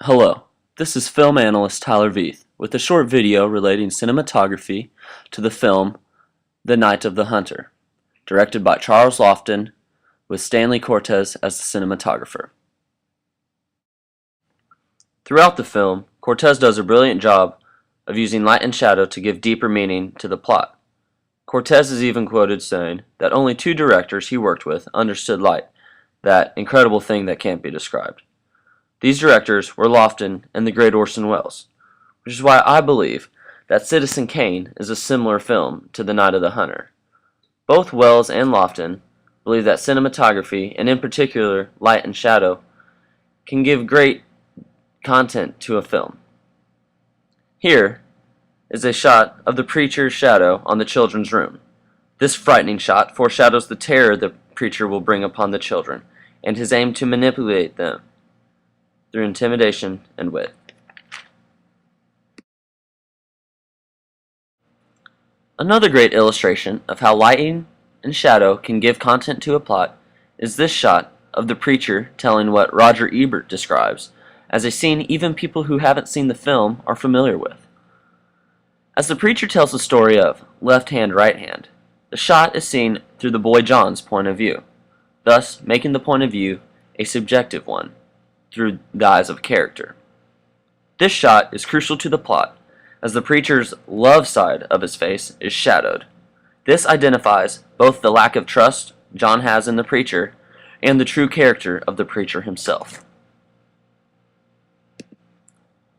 Hello, this is film analyst Tyler Veith with a short video relating cinematography to the film The Night of the Hunter, directed by Charles Laughton with Stanley Cortez as the cinematographer. Throughout the film, Cortez does a brilliant job of using light and shadow to give deeper meaning to the plot. Cortez is even quoted saying that only two directors he worked with understood light, that incredible thing that can't be described. These directors were Laughton and the great Orson Welles, which is why I believe that Citizen Kane is a similar film to The Night of the Hunter. Both Welles and Laughton believe that cinematography, and in particular light and shadow, can give great content to a film. Here is a shot of the preacher's shadow on the children's room. This frightening shot foreshadows the terror the preacher will bring upon the children, and his aim to manipulate them through intimidation and wit. Another great illustration of how lighting and shadow can give content to a plot is this shot of the preacher telling what Roger Ebert describes as a scene even people who haven't seen the film are familiar with. As the preacher tells the story of left hand, right hand, the shot is seen through the boy John's point of view, thus making the point of view a subjective one, through the eyes of character. This shot is crucial to the plot, as the preacher's love side of his face is shadowed. This identifies both the lack of trust John has in the preacher and the true character of the preacher himself.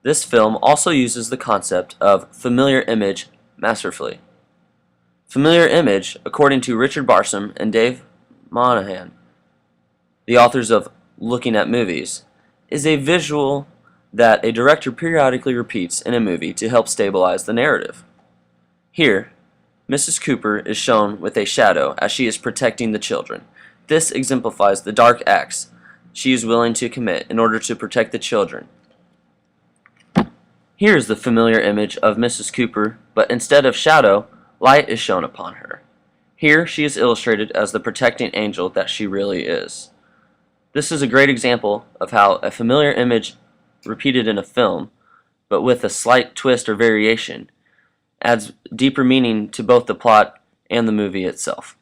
This film also uses the concept of familiar image masterfully. Familiar image, according to Richard Barsom and Dave Monahan, the authors of Looking at Movies, is a visual that a director periodically repeats in a movie to help stabilize the narrative. Here, Mrs. Cooper is shown with a shadow as she is protecting the children. This exemplifies the dark acts she is willing to commit in order to protect the children. Here is the familiar image of Mrs. Cooper, but instead of shadow, light is shown upon her. Here she is illustrated as the protecting angel that she really is. This is a great example of how a familiar image repeated in a film, but with a slight twist or variation, adds deeper meaning to both the plot and the movie itself.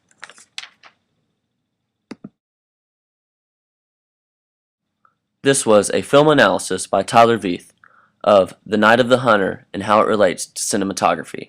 This was a film analysis by Tyler Veith of The Night of the Hunter and how it relates to cinematography.